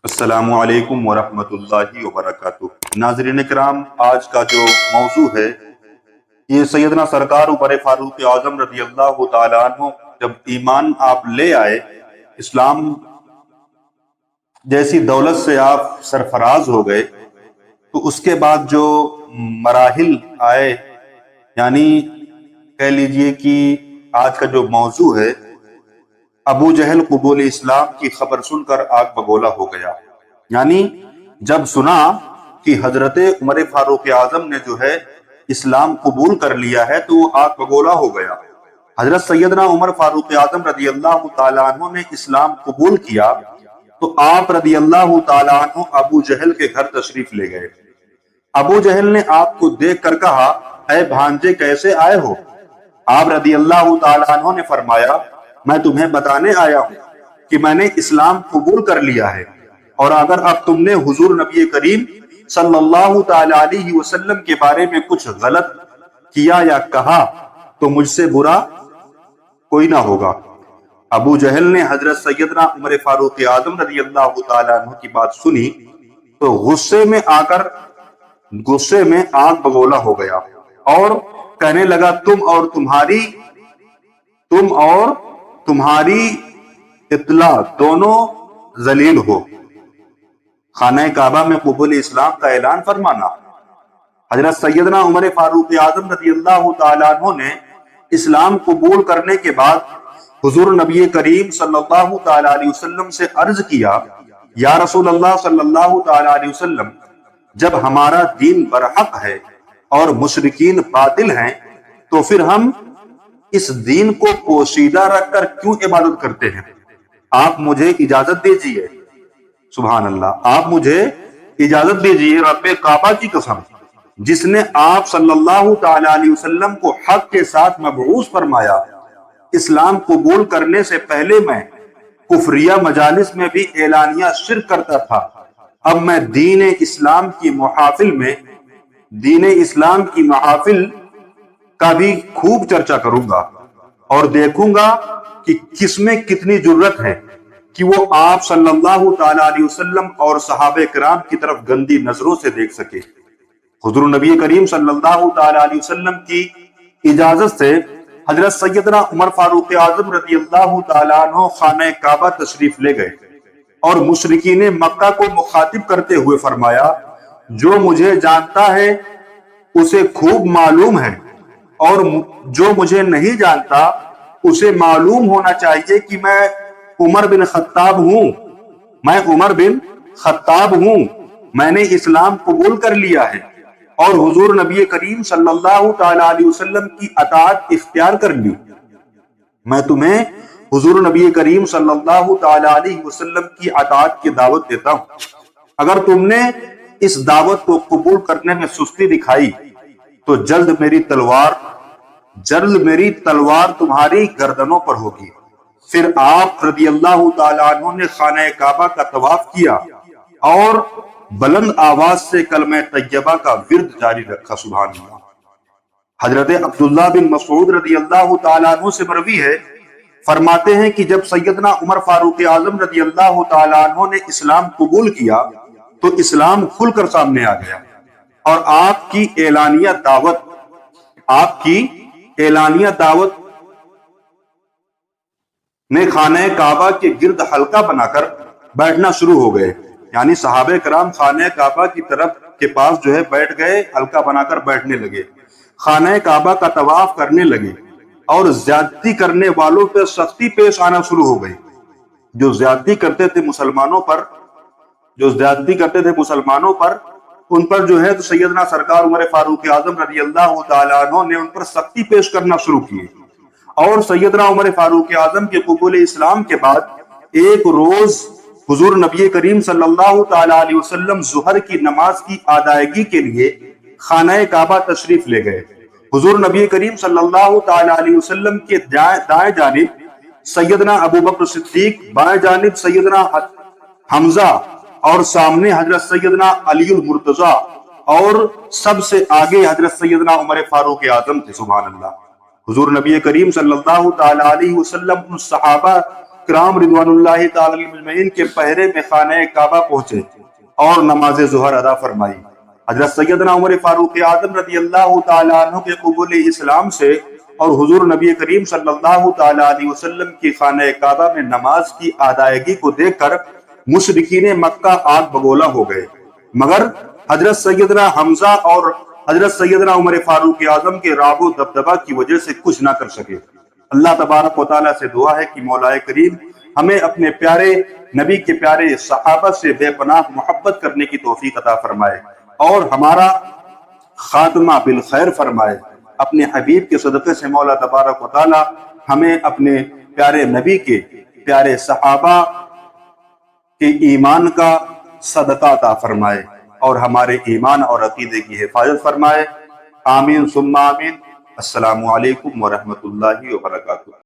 السلام علیکم ورحمۃ اللہ وبرکاتہ۔ ناظرین کرام، آج کا جو موضوع ہے یہ سیدنا سرکار عمر فاروق اعظم رضی اللہ تعالیٰ عنہ جب ایمان آپ لے آئے، اسلام جیسی دولت سے آپ سرفراز ہو گئے، تو اس کے بعد جو مراحل آئے، یعنی کہہ لیجئے کہ آج کا جو موضوع ہے، ابو جہل قبول اسلام کی خبر سن کر آگ بگولا ہو گیا۔ یعنی جب سنا کہ حضرت عمر فاروق اعظم نے جو ہے اسلام قبول کر لیا ہے تو وہ آگ بگولا ہو گیا۔ حضرت سیدنا عمر فاروق اعظم رضی اللہ تعالیٰ عنہ نے اسلام قبول کیا تو آپ رضی اللہ تعالیٰ عنہ ابو جہل کے گھر تشریف لے گئے۔ ابو جہل نے آپ کو دیکھ کر کہا، اے بھانجے کیسے آئے ہو؟ آپ رضی اللہ تعالیٰ عنہ نے فرمایا، میں تمہیں بتانے آیا ہوں کہ میں نے اسلام قبول کر لیا ہے، اور اگر اب تم نے حضور نبی کریم صلی اللہ تعالی علیہ وسلم کے بارے میں کچھ غلط کیا یا کہا تو مجھ سے برا کوئی نہ ہوگا۔ ابو جہل نے حضرت سیدنا عمر فاروق اعظم رضی اللہ تعالی عنہ کی بات سنی تو غصے میں آگ بگولا ہو گیا اور کہنے لگا، تم اور تمہاری اطلاع دونوں ذلیل ہو۔ خانہ کعبہ میں قبول اسلام کا اعلان فرمانا۔ حضرت سیدنا عمر فاروق اعظم رضی اللہ تعالیٰ عنہ نے اسلام قبول کرنے کے بعد حضور نبی کریم صلی اللہ تعالیٰ علیہ وسلم سے عرض کیا، یا رسول اللہ صلی اللہ تعالیٰ علیہ وسلم، جب ہمارا دین برحق ہے اور مشرکین باطل ہیں تو پھر ہم اس دین کو پوشیدہ رکھ کر کیوں عبادت کرتے ہیں؟ آپ مجھے اجازت دیجیے، سبحان اللہ، آپ مجھے اجازت دیجیے رب کعبہ کی قسم، جس نے آپ صلی اللہ تعالی علیہ وسلم کو حق کے ساتھ مبعوث فرمایا، اسلام قبول کرنے سے پہلے میں کفریہ مجالس میں بھی اعلانیہ شرک کرتا تھا۔ اب میں دین اسلام کی محافل کا بھی خوب چرچا کروں گا اور دیکھوں گا کہ کس میں کتنی جرت ہے کہ وہ آپ صلی اللہ تعالی علیہ وسلم اور صحابہ کرام کی طرف گندی نظروں سے دیکھ سکے۔ حضور نبی کریم صلی اللہ تعالی علیہ وسلم کی اجازت سے حضرت سیدنا عمر فاروق اعظم رضی اللہ تعالی عنہ خانہ کعبہ تشریف لے گئے اور مشرکین مکہ کو مخاطب کرتے ہوئے فرمایا، جو مجھے جانتا ہے اسے خوب معلوم ہے، اور جو مجھے نہیں جانتا اسے معلوم ہونا چاہیے کہ میں عمر بن خطاب ہوں۔ میں نے اسلام قبول کر لیا ہے اور حضور نبی کریم صلی اللہ تعالی علیہ وسلم کی اطاعت اختیار کر لی۔ میں تمہیں حضور نبی کریم صلی اللہ تعالی علیہ وسلم کی اطاعت کی دعوت دیتا ہوں۔ اگر تم نے اس دعوت کو قبول کرنے میں سستی دکھائی تو جلد میری تلوار تمہاری گردنوں پر ہوگی۔ پھر آپ رضی اللہ تعالیٰ عنہ نے خانہ کعبہ کا طواف کیا اور بلند آواز سے کلمہ طیبہ کا ورد جاری رکھا، سبحان اللہ۔ حضرت عبداللہ بن مسعود رضی اللہ تعالیٰ عنہ سے مروی ہے، فرماتے ہیں کہ جب سیدنا عمر فاروق اعظم رضی اللہ تعالیٰ عنہ نے اسلام قبول کیا تو اسلام کھل کر سامنے آ گیا، اور آپ کی اعلانیہ دعوت میں خانہ کعبہ کے گرد حلقہ بنا کر بیٹھنا شروع ہو گئے۔ یعنی صحابہ کرام خانہ کعبہ کی طرف کے پاس جو ہے بیٹھ گئے، حلقہ بنا کر بیٹھنے لگے، خانہ کعبہ کا طواف کرنے لگے، اور زیادتی کرنے والوں پہ سختی پیش آنا شروع ہو گئی۔ جو زیادتی کرتے تھے مسلمانوں پر ان پر جو ہے تو سیدنا سرکار عمر فاروق اعظم رضی اللہ تعالیٰ عنہ نے ان پر سختی پیش کرنا شروع کی، اور سیدنا عمر فاروق اعظم کے قبول اسلام کے بعد ایک روز حضور نبی کریم صلی اللہ تعالی علیہ وسلم ظہر کی نماز کی ادائیگی کے لیے خانہ کعبہ تشریف لے گئے۔ حضور نبی کریم صلی اللہ تعالی علیہ وسلم کے دائیں جانب سیدنا ابو بکر صدیق، بائیں جانب سیدنا حمزہ، اور سامنے حضرت سیدنا علی المرتضیٰ، اور سب سے آگے حضرت سیدنا عمر فاروق اعظم تھے، سبحان اللہ۔ حضور نبی کریم صلی اللہ تعالی علیہ وسلم ان صحابہ کرام رضوان اللہ تعالی علیہم اجمعین کے پہرے میں خانہ کعبہ پہنچے اور نماز ظہر ادا فرمائی۔ حضرت سیدنا عمر فاروق اعظم رضی اللہ تعالیٰ عنہ کے قبول اسلام سے اور حضور نبی کریم صلی اللہ تعالیٰ علیہ وسلم کی خانہ کعبہ میں نماز کی ادائیگی کو دیکھ کر مشرکین مکہ آگ بگولا ہو گئے، مگر حضرت سیدنا حمزہ اور حضرت سیدنا عمر فاروق اعظم کے رعب و دبدبہ کی وجہ سے کچھ نہ کر سکے۔ اللہ تبارک و تعالیٰ سے دعا ہے کہ مولا کریم ہمیں اپنے پیارے نبی کے پیارے صحابہ سے بے پناہ محبت کرنے کی توفیق عطا فرمائے اور ہمارا خاتمہ بالخیر فرمائے۔ اپنے حبیب کے صدقے سے مولا تبارک و تعالیٰ ہمیں اپنے پیارے نبی کے پیارے صحابہ کے ایمان کا صدقہ عطا فرمائے اور ہمارے ایمان اور عقیدے کی حفاظت فرمائے۔ آمین ثم آمین۔ السلام علیکم ورحمۃ اللہ وبرکاتہ۔